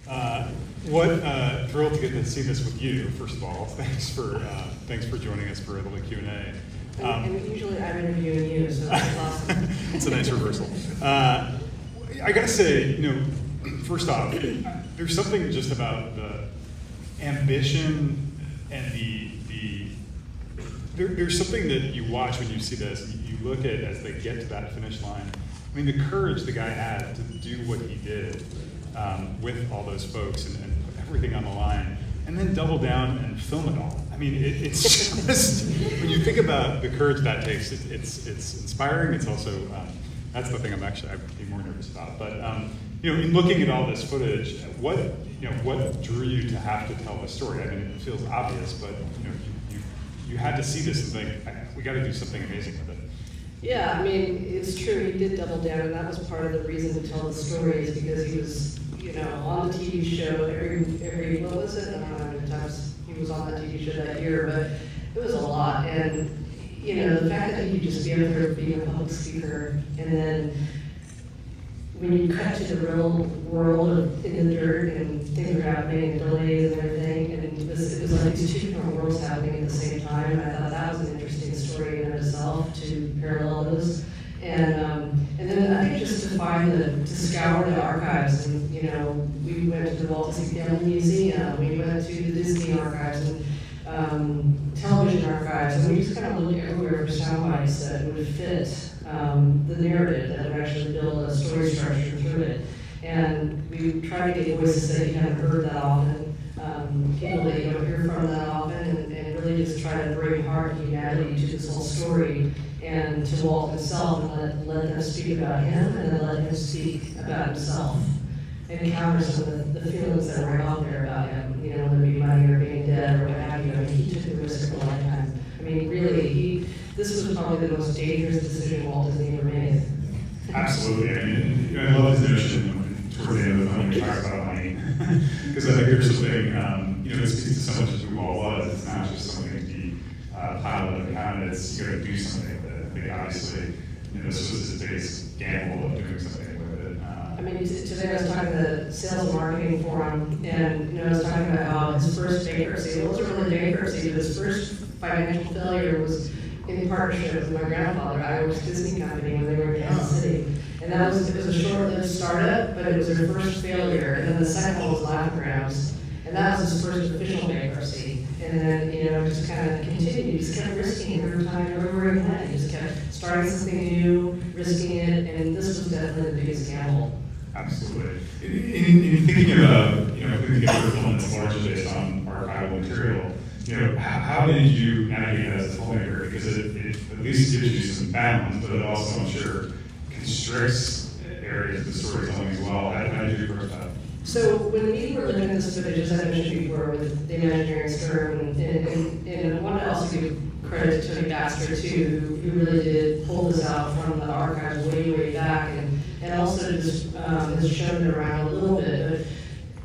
Thrilled to get to see this with you, first of all. Thanks for joining us for a little Q&A. And usually I'm interviewing you, so that's awesome. It's a nice reversal. I gotta say, first off, there's something just about the ambition and there's something that you watch when you see this, and you look at as they get to that finish line. I mean, the courage the guy had to do what he did with all those folks and put everything on the line, and then double down and film it all. I mean, it's just, when you think about the courage that takes, it's inspiring. It's also, that's the thing I'd be more nervous about. But, in looking at all this footage, what drew you to have to tell the story? I mean, it feels obvious, but, you had to see this and think, we got to do something amazing with it. Yeah, I mean, it's true, he did double down, and that was part of the reason to tell the story, is because he was, on the TV show every what was it? I don't know how many times he was on that TV show that year, but it was a lot. And, the fact that he could just be up there being a public speaker, and then when you cut to the real world in the dirt and things are happening and delays and everything, and it was like these two different worlds happening at the same time. I thought that was an interesting story in itself to parallel those. And then I think just to scour the archives, and we went to the Walt Disney Museum, we went to the Disney archives and television archives, and we just kind of looked everywhere for sound bites that would fit the narrative, that would actually build a story structure through it. And we tried to get voices that you haven't heard that often, people that you don't hear from that often, and really just try to bring heart and humanity to this whole story, and to Walt himself, and let them speak about him, and then let him speak about himself, and encounter some of the feelings that were out there about him, whether it be money or being dead or what have you. I mean, he took the risk of a lifetime. I mean, really, this was probably the most dangerous decision Walt Disney ever made. Absolutely. I mean, I love his notion toward the end of the film, he talks about money. Because I think there's something, that speaks to so much of who Walt was. It's not just something to be piled up and counted. It's you got to do something with it. I think obviously, this was his biggest gamble of doing something with it. I mean, today I was talking to the sales and marketing forum, and I was talking about how his first bankruptcy, it wasn't really bankruptcy, but his first financial failure was in partnership with my grandfather, Iwerks Disney Company, when they were in Kansas City. And it was a short-lived startup, but it was their first failure. And then the second one was Laughgrams, and that was his first official bankruptcy. And then, just kind of continued. He just kept risking every time, everywhere he went. He just kept starting something new, risking it, and this was definitely the biggest gamble. Absolutely. In thinking about, putting together a film that's largely based on archival material, how did you navigate that as a filmmaker? Because it at least gives you some balance, but it also, I'm sure, constricts areas of the storytelling as well. How did you approach that? So when we were looking at this footage, as I mentioned before, with the Imagineer Michael Hundgen, and I want to also give credit to Tony Baxter too, who really did pull this out from the archives way back, and also just has shown it around a little bit.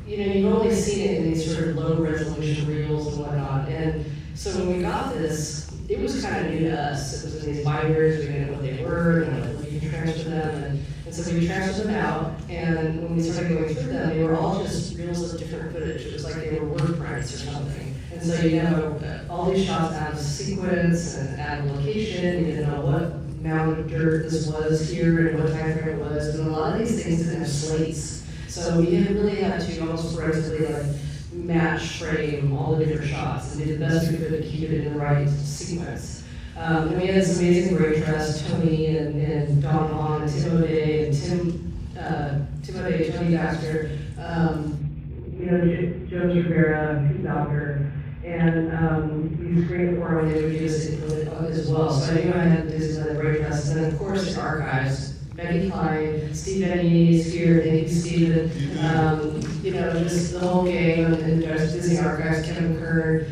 But you've only seen it in these sort of low resolution reels and whatnot. And so when we got this, it was kind of new to us. It was in these binders, we didn't know what they were, and we could transfer them. And so we transferred them out, and when we started going through them, they were all just reels of different footage. It was like they were word prints or something. And so all these shots out of sequence and out of location. You didn't know what mound of dirt this was here and what time frame it was. And a lot of these things didn't have slates. So we really had to almost forensically match frame all the different shots and do the best we could to keep it in the right sequence. And we had this amazing great cast, Tony and Don Hahn and Tim O'Day and Tim O'Day, Tony Baxter, Joe Rivera, Pete Docker, and these great foreign images as well. So I knew I had to do some great cast. And then of course the archives. Becky Klein, Steve Benny's here, thank you, Steven. Just the whole gang and Disney Archives, Kevin Kern.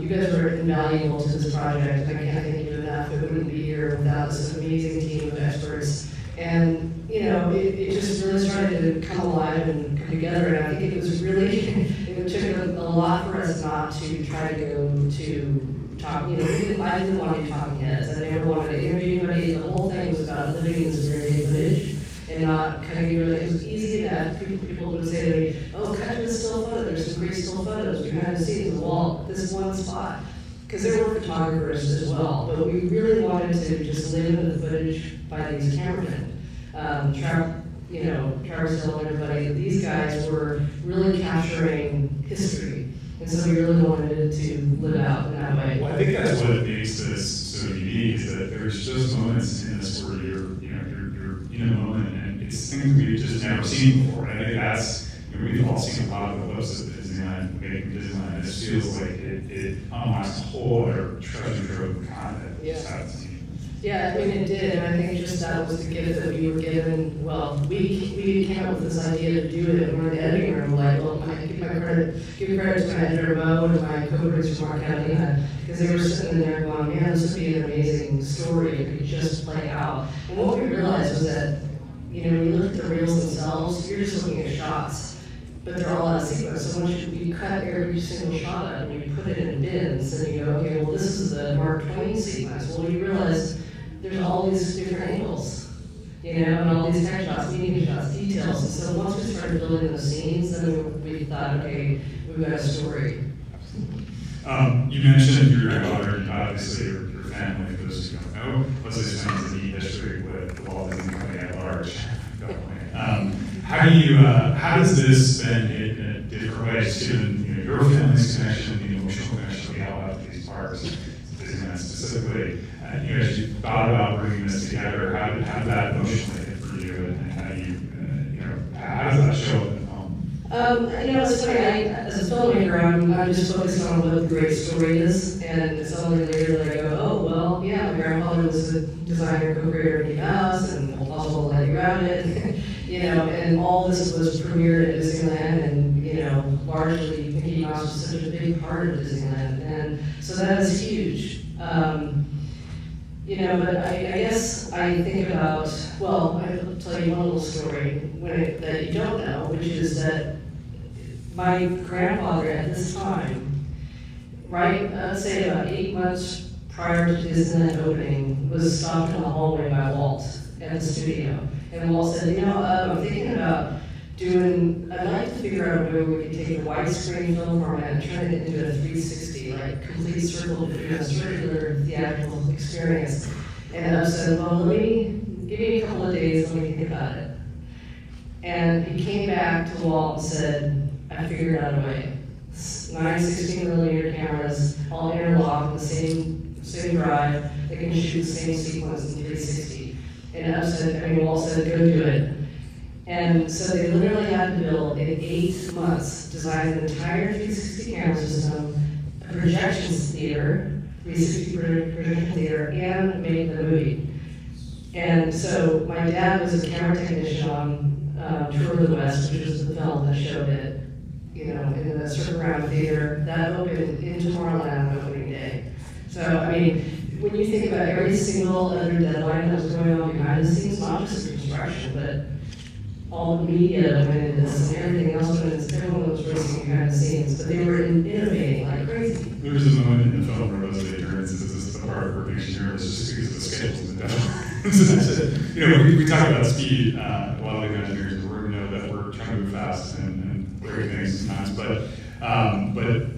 You guys were invaluable to this project. I can't thank you enough. It wouldn't be here without this amazing team of experts. And, it just really started to come alive and come together. And I think it was really, it took a lot for us not to try to go to talk, I didn't want to be talking heads. I never wanted to interview anybody. The whole thing was about living in this very footage and and not kind of, it was easy enough. People would say to me, oh, cut to the still photo, there's some great still photos behind the scenes of Walt, this one spot. Because there were photographers as well, but we really wanted to just live in the footage by these cameramen. Travis Hill and everybody, these guys were really capturing history. And so we really wanted it to live out in that way. Well, I think that's what makes this so unique, is that there's just moments in this where you're in a moment, and it's things we've just never seen before. And I think that's, we've all seen a lot of the clips of Disneyland, making Disneyland. This feels like it unlocks a whole other treasure trove of content. Yeah. Yeah, I mean, it did, and I think just that was the gift that we were given. Well, we came up with this idea to do it, and we're in the editing room, like, well, give credit to my editor Mo and my co-producer Mark Catalina, because they were sitting there going, man, this would be an amazing story if it could just play out. And what we realized was that, when you look at the reels themselves, you're just looking at shots, but they're all out of sequence. So once you cut every single shot up and you put it in bins, and you go, okay, well, this is the Mark Twain sequence. Well, you realize there's all these different angles, and all these tech shots, meeting shots, details. And so once we started building the scenes, then we thought, okay, we've got a story. You mentioned your granddaughter, and obviously your family, for those who don't know. Leslie's family has a deep history with the Walt Disney Company at large. How does this spend in a different way, just given your family's connection, the emotional connection we all have to these parks, Disneyland specifically? As you thought about bringing this together, how did that emotionally hit for you, and how do how does that show up in the film? It's funny, as a filmmaker, I'm just focused on what the great story is, and it's only later that I go, oh, well, yeah, my grandfather was a designer, co-creator of Mickey Mouse, and also Lightning Around it, and all this was premiered at Disneyland, and, largely Mickey Mouse was such a big part of Disneyland, and so that is huge. But I guess I think about, well, I'll tell you one little story that you don't know, which is that my grandfather at this time, right, I'd say about 8 months prior to Disneyland opening, was stopped in the hallway by Walt at the studio. And Walt said, I'm thinking about I'd like to figure out a way we could take the widescreen film format and turn it into a 360, like complete circular theatrical experience. And I said, well, give me a couple of days, let me think about it. And he came back to Walt and said, I figured out a way. 9 16mm cameras, all interlocked in the same drive, that can shoot the same sequence in 360. And Walt said, go do it. And so they literally had to build, in 8 months, design an entire 360 camera system, a projection theater, 360 projection theater, and make the movie. And so my dad was a camera technician on Tour of the West, which was the film that showed it, in the Circle Round Theater. That opened in Tomorrowland on opening day. So, when you think about every single other deadline that was going on behind the scenes, not just the construction, but all the media went into this and everything else went into this. Everyone was racing behind the scenes, but they were innovating like crazy. There was a moment in the film where Leslie Iwerks says, this is the part where Imagineer was just because of the schedules and the deadlines. So that's it. We talk about speed, a lot of the Imagineers, we're going to know that we're trying to move fast and break things sometimes, but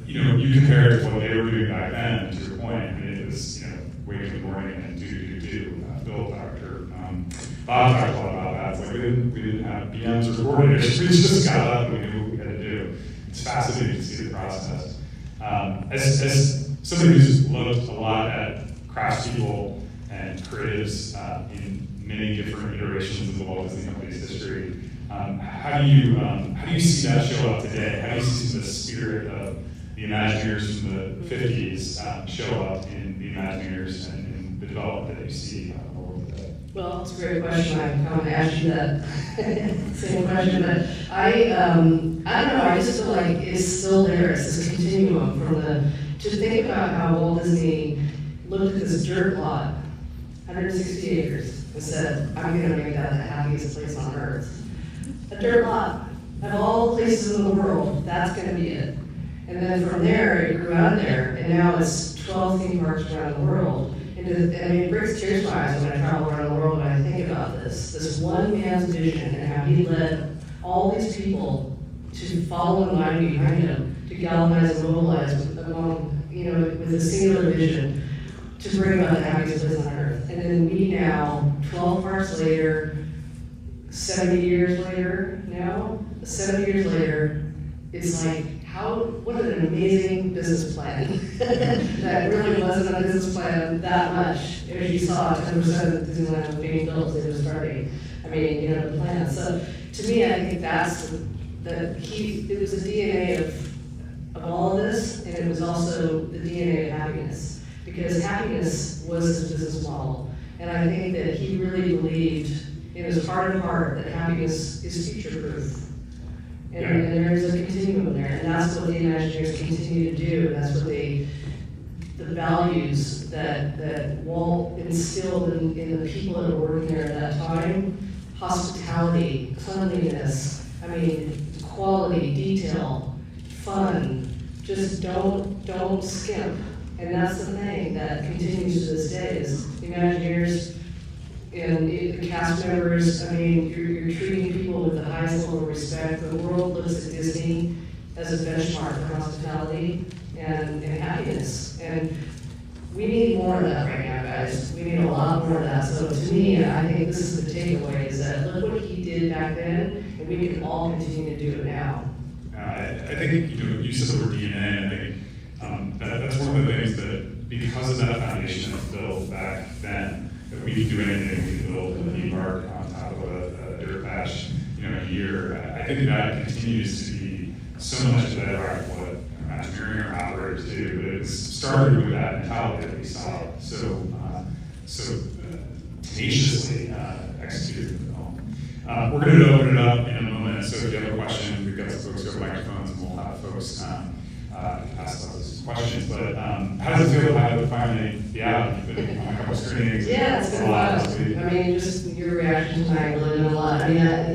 you compare it to what they were doing back then, to your point, it was, wake in the morning and do. Bill talked, or Bob talked a lot about that. It's like we didn't have BMs or coordinators. We just got up and we knew what we had to do. It's fascinating to see the process. As somebody who's looked a lot at craftspeople and creatives in many different iterations of the Walt Disney Company's history, how do you see that show up today? How do you see the spirit of the Imagineers from the 50s show up in the Imagineers and in the development that you see in the world today? Well, that's a great question. I kind of asked you that same question, but I don't know. I just feel like it's still there. It's this continuum to think about how Walt Disney looked at this dirt lot, 160 acres, and said, I'm going to make that the happiest place on earth. A dirt lot. Of all places in the world, that's going to be it. And then from there, it grew out there, and now it's 12 theme parks around the world. And it brings tears to my eyes when I travel around the world and I think about this one man's vision and how he led all these people to follow in line behind him, to galvanize and mobilize among, with a singular vision to bring about the happiest place on earth. And then we now, 12 parts later, 70 years later, it's like, what an amazing business plan. That really wasn't a business plan that much. As you saw, 10% of Disneyland was being built as they were starting. The plan. So to me, I think it was the DNA of all of this, and it was also the DNA of happiness. Because happiness was his business model. And I think that he really believed in his heart of heart that happiness is future-proof. And there's a continuum there, and that's what the Imagineers continue to do, and that's what the values that Walt instilled in the people that were working there at that time: hospitality, cleanliness, quality, detail, fun. Just don't skimp. And that's the thing that continues to this day is Imagineers and the cast members. You're treating people with the highest level of respect. The world looks at Disney as a benchmark for hospitality and happiness. And we need more of that right now, guys. We need a lot more of that. So to me, I think this is the takeaway, is that look what he did back then, and we can all continue to do it now. I think, you said the word DNA, I think that's one of the things that, because of that foundation that's built back then, that we can do anything. We can build a theme park on top of a dirt patch, a year. I think that continues to be so much of that what Imagineering operators do, but it started with that mentality that we saw so tenaciously executed in the film. We're going to open it up in a moment, so if you have a question, we've got some folks who have microphones, and we'll have folks ask those questions. But how does it feel to have it finally be out? You've been on a couple screenings. Yeah, it's been a while. Just your reaction tonight really meant a lot. I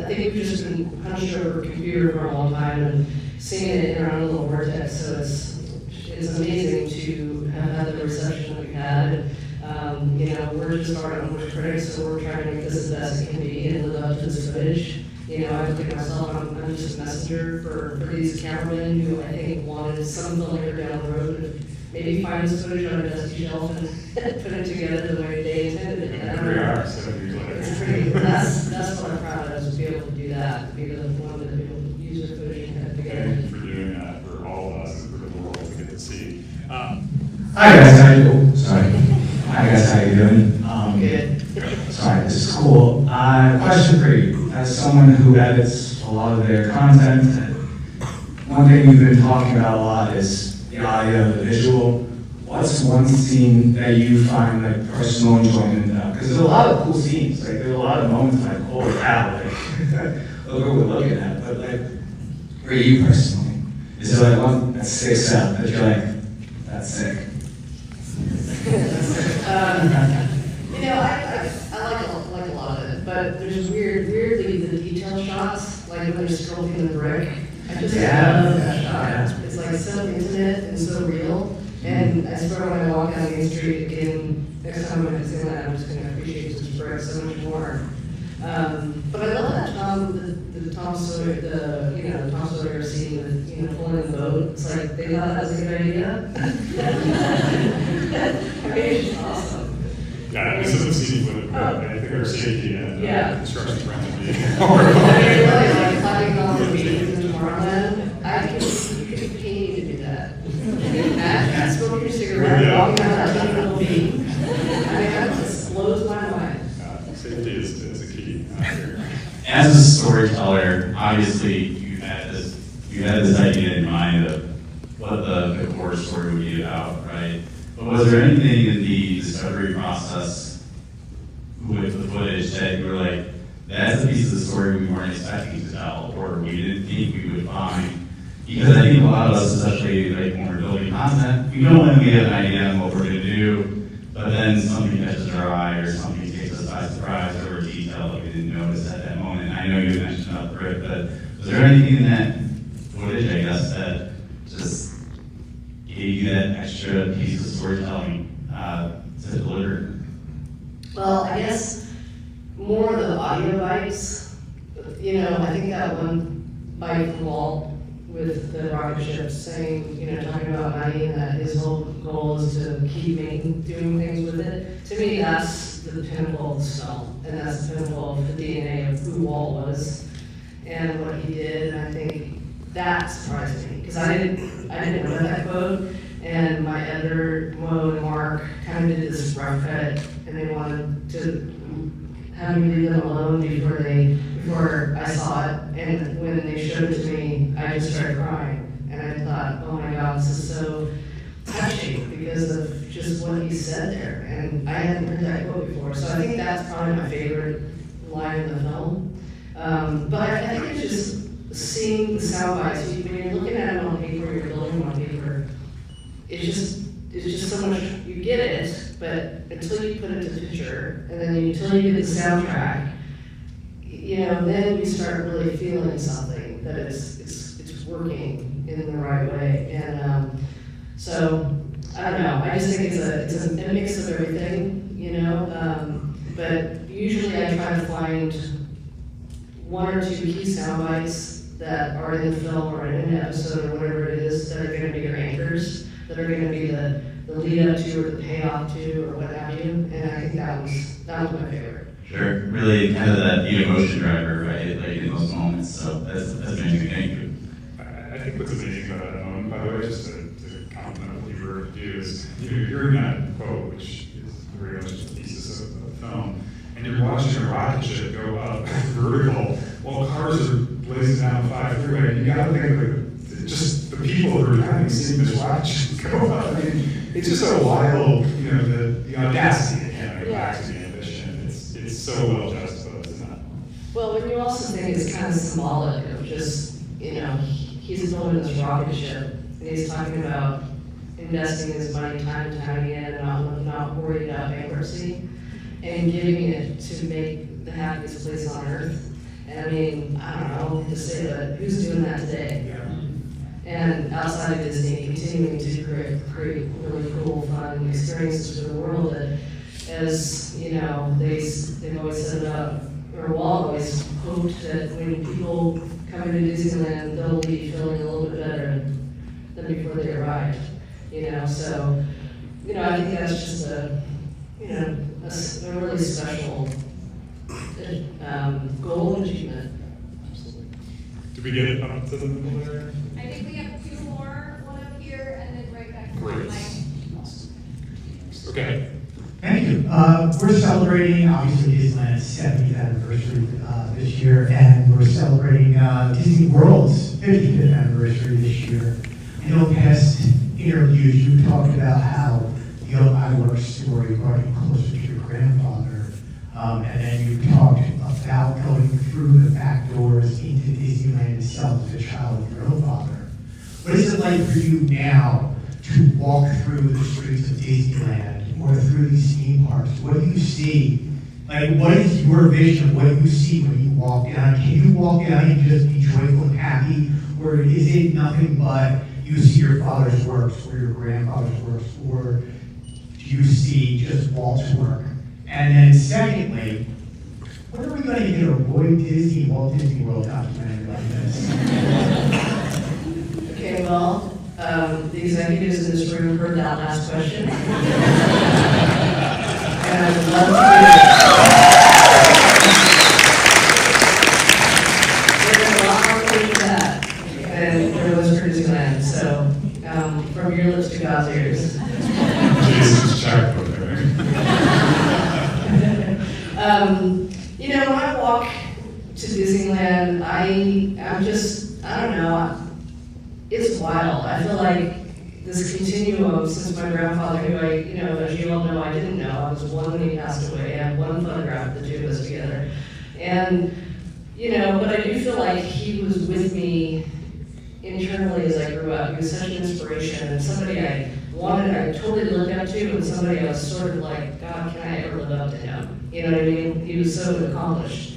think we've just been punched over a computer for a long time and seeing it in our own little vortex. So it's amazing to have had the reception that we've had. We're just our own worst critics, so we're trying to make this the best it can be and live up to this footage. I look at myself, I'm just a messenger for these cameramen who I think wanted some filmmaker down the road to maybe find this footage on a dusty shelf and put it together the way they intended it. And we are, so it's pretty, that's what I'm proud of, is to be able to do that, to be the one that people use their footage and put it together. Thank you for doing that for all of us and for the world to get to see. Hi guys, how you doing? Sorry. Hi guys, how you doing? Good. Sorry, this is cool. Question for you. As someone who edits a lot of their content, one thing you've been talking about a lot is the audio, the visual. What's one scene that you find like personal enjoyment in? Because there's a lot of cool scenes. Like there's a lot of moments like, holy cow, like look what we're looking at. But like for you personally, is there like one that sticks out that you're like, that's sick? I like a lot of it, but there's weirdly the detail shots, like when they're sculpting the brick. I just love that shot. It's like so intimate and so real. And I swear when I walk down Main Street again, next time I'm at Disneyland, I'm just going to appreciate this brick so much more. But I love that the Tom Sawyer scene with pulling the boat. It's like they thought that was a good idea. It's just awesome. Yeah, this is a scene with, I think our safety and construction friendly. Really, like climbing on the beams in Tomorrowland, you could pay me to do that. Smoking your cigarette, walking down that little beam. That just blows my mind. Safety is a key. As a storyteller, obviously you had this idea in mind of what the core story would be about, right? But was there anything in the discovery process with the footage that you were like, that's a piece of the story we weren't expecting to tell, or we didn't think we would find? Because I think a lot of us, especially like when we're building content, we know when we have an idea on what we're going to do, but then something catches our eye or something takes us by surprise or a detail that we didn't notice at that moment. I know you mentioned about the brick, but was there anything in that footage, I guess, that just gave you that extra piece of storytelling to deliver? Well, I guess more of the audio bites. You know, I think that one bite from Walt with the rocket ship saying, you know, talking about money and that his whole goal is to keep doing things with it. To me, that's the pinnacle of the film, and that's the pinnacle of the DNA of who Walt was and what he did. And I think that surprised me because I didn't know that quote. And my editor, Mo and Mark, kind of did this rough cut, and they wanted to have me leave them alone before I saw it. And when they showed it to me, I just started crying. And I thought, oh my God, this is so touching because of just what he said there. And I hadn't heard that quote before. So I think that's probably my favorite line in the film. But I think it's just seeing the sound bites. When you're looking at them on paper, you're building them on paper. It's just so much, you get it, but until you put it to picture, and then until you get the soundtrack, you know, then you start really feeling something, that it's working in the right way. And so, I don't know, I just think it's a mix of everything, you know, but usually I try to find one or two key sound bites that are in the film or in an episode or whatever it is that are going to be your anchors, that are going to be the lead up to or the payoff to or what have you. And I think that was my favorite. Sure, really kind of that the emotion driver, right? Like in those moments. So that's amazing. Thank you. I think what's amazing about that moment, by the way, just to compliment what you were to do is, you know, you're hearing that quote, which is very much the thesis of the film, and you're watching a rocket ship go up vertical while cars are blazing down 5 freeway, and you gotta think of just the people who are driving seeing this rocket ship go up. I mean, it's just a wild, you know, the audacity again, the ambition. It's so well justified, isn't it? Well, when you also think it's kind of symbolic of just, you know, he's building this rocket ship, and he's talking about investing his money time and time again, and not worried about bankruptcy, and giving it to make the happiest place on earth. And I mean, I don't know to say, but who's doing that today? Yeah. And outside of Disney, continuing to create really cool, fun experiences for the world that, as you know, they've always set it up, or Walt always hoped that when people come into Disneyland, they'll leave feeling a little bit better than before they arrived. You know, so, you know, I think that's just a really special goal and achievement. Absolutely. Did we get it up to the middle there? I think we have 2 more, one up here and then right back to Great. Mike. Awesome. Okay. Thank you. We're celebrating, obviously, Disneyland's 70th anniversary this year, and we're celebrating Disney World's 55th anniversary this year. I know in past interviews you talked about how the Iwerks story brought you closer to your grandfather, and then you talked about going through the back doors into Disneyland itself as a child of your own father. What is it like for you now to walk through the streets of Disneyland or through these theme parks? What do you see? Like, what is your vision of what you see when you walk down? Can you walk down and just be joyful and happy? Or is it nothing but you see your father's works or your grandfather's works? Or do you see just Walt's work? And then secondly, when are we going to get a Roy Disney, Walt Disney World documentary like this? Okay, well, the executives in this room heard that last question. And I would love to hear it. There's a lot more to that than there was for Disneyland. So, from your lips to God's ears. Jesus checkbook there. You know, when I walk to Disneyland, I don't know, it's wild. I feel like this continuum since my grandfather, who as you all know, I didn't know. I was 1 when he passed away. I have 1 photograph of the 2 of us together. And, but I do feel like he was with me internally as I grew up. He was such an inspiration and somebody I totally looked up to, and somebody I was sort of like, God, can I ever live up to him? You know what I mean? He was so accomplished.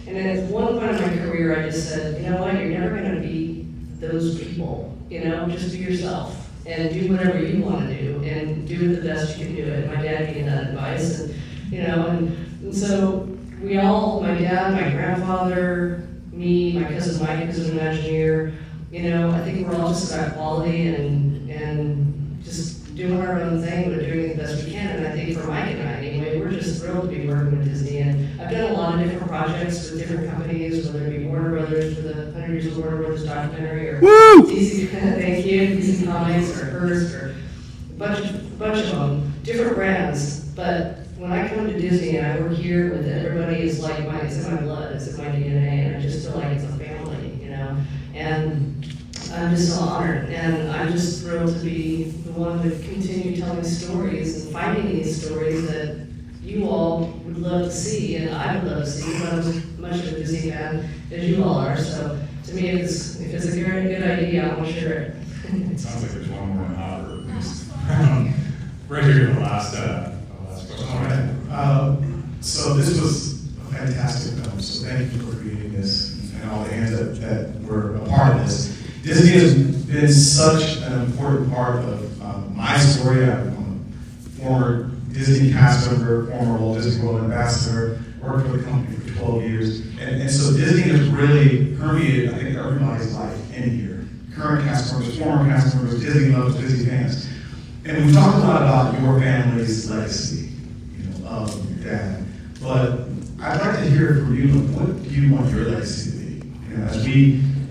And then at one point in my career, I just said, you know what, you're never going to be those people. Just be yourself and do whatever you want to do and do it the best you can do it. My dad gave me that advice, and you know, and so we all, my dad, my grandfather, me, my cousin Mike, who's an Imagineer, you know, I think we're all just about quality and just doing our own thing, but doing it the best we can. And I think for Mike and I, anyway, we're just thrilled to be working with Disney. And I've done a lot of different projects with different companies, whether it be Warner Brothers for the 100 Years of Warner Brothers documentary, or DC, thank you, DC Comics, or Hearst, or a bunch of them, different brands. But when I come to Disney and I work here with everybody, is like it's in my blood, it's in my DNA, and I just feel like it's a family, you know. And I'm just so honored, and I'm just thrilled to be the one to continue telling stories and finding these stories that you all would love to see, and I would love to see, but I'm as much of a Disney fan as you all are. So to me, if it's a good idea, I want to share it. It sounds like there's one more in the hopper. Right here in the last question. All right. So this was a fantastic film, so thank you for creating this and all the hands that were a part of this. Disney has been such an important part of my story. I'm a former Disney cast member, former Walt Disney World ambassador, worked for the company for 12 years. And so Disney has really permeated, I think, everybody's life in here. Current cast members, former cast members, Disney lovers, Disney fans. And we've talked a lot about your family's legacy, you know, of your dad. But I'd like to hear from you, what do you want your legacy to be? You know,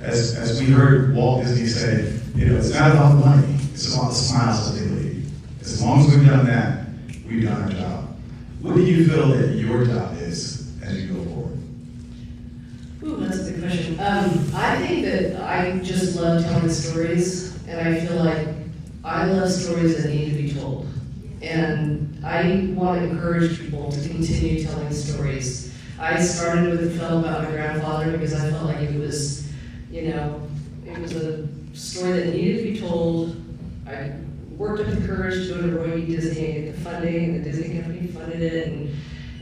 as we heard Walt Disney say, you know, it's not about the money, it's about the smiles that they leave. As long as we've done that, we've done our job. What do you feel that your job is as you go forward? Ooh, that's a good question. I think that I just love telling stories, and I feel like I love stories that need to be told. And I want to encourage people to continue telling stories. I started with a film about my grandfather because I felt like it was, you know, it was a story that needed to be told. I worked up the courage to go to Roy D. Disney and get the funding, and the Disney company funded it and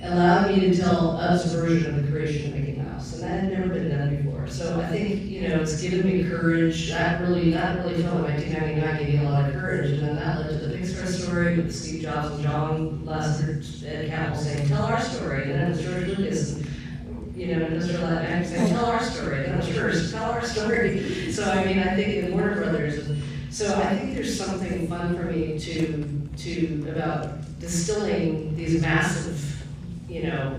allowed me to tell us version of the creation of Mickey Mouse, and that had never been done before. So I think, you know, it's given me courage. That really felt like 1999 gave me a lot of courage, and then that led to the Pixar story with Steve Jobs and John Lasseter, Ed Catmull saying, "Tell our story," and then it was George Lucas, and, you know, Mr. Latin saying, "Tell our story," and it was Hearst, "Tell our story." So I mean, I think in Warner Brothers, and so I think there's something fun for me to about distilling these massive, you know,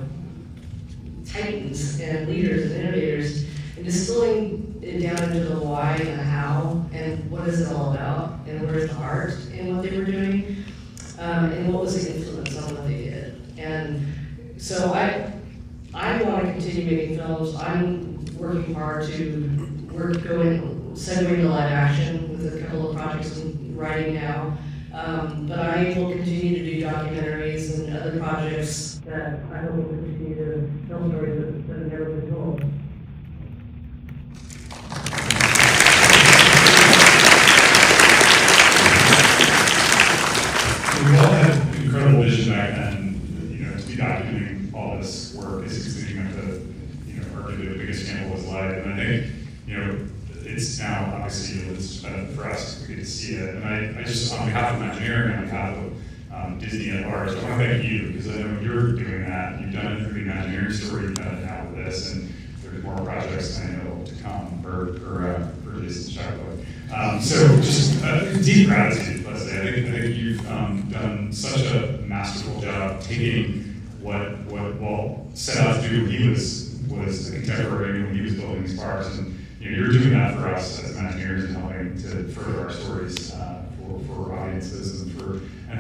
titans and leaders and innovators, and distilling it down into the why and the how, and what is it all about, and where's the heart in what they were doing, and what was the influence on what they did. And so I want to continue making films. I'm working hard to segue into live action with a couple of projects I'm writing now. But I will continue to do documentaries and other projects that I hope will continue to tell stories that have never been told. We all had incredible vision back then, you know, to be documenting all this work, basically leading up to, you know, arguably the biggest scandal of his life. And I think, you know, it's now obviously it's benefit for us, we get to see it. And I just, on behalf of Imagineer and on behalf of Disney at large, I want to thank you, because I know you're doing that. You've done it through the Imagineering story, you've done it now with this, and there's more projects I know to come for Disney Chicago. So just deep gratitude, let's say. I think you've done such a masterful job taking what Walt set out to do. He was a contemporary when he was building these parks, and you know, you're doing that for us as Imagineers and helping to further our stories for audiences and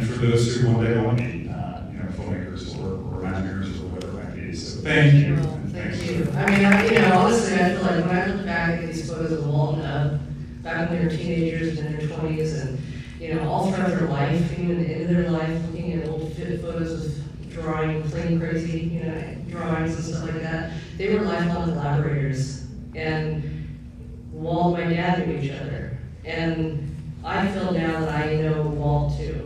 for those who one day will be, you know, filmmakers or Imagineers or whatever it might be. So thank you. Well, And thank you. I mean, you know, honestly, I feel like when I look back at these photos of Walt and Ub, back when they were teenagers and in their 20s, and, you know, all throughout their life, even into their life, looking at old photos of drawing, plain crazy, you know, drawings and stuff like that, they were lifelong collaborators. And Walt and my dad knew each other. And I feel now that I know Walt too.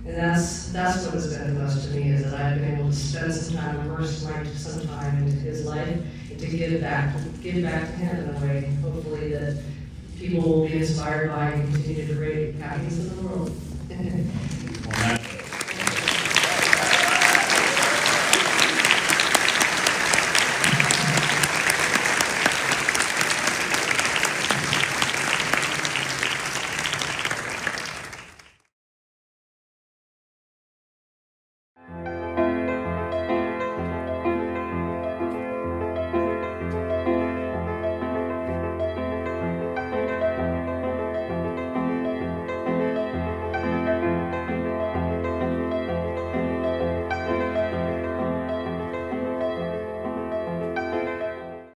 And that's what has been the most to me, is that I've been able to spend some time, immerse some time into his life, and to give back to him in a way, hopefully, that people will be inspired by and continue to create happiness in the world. Well, Matt,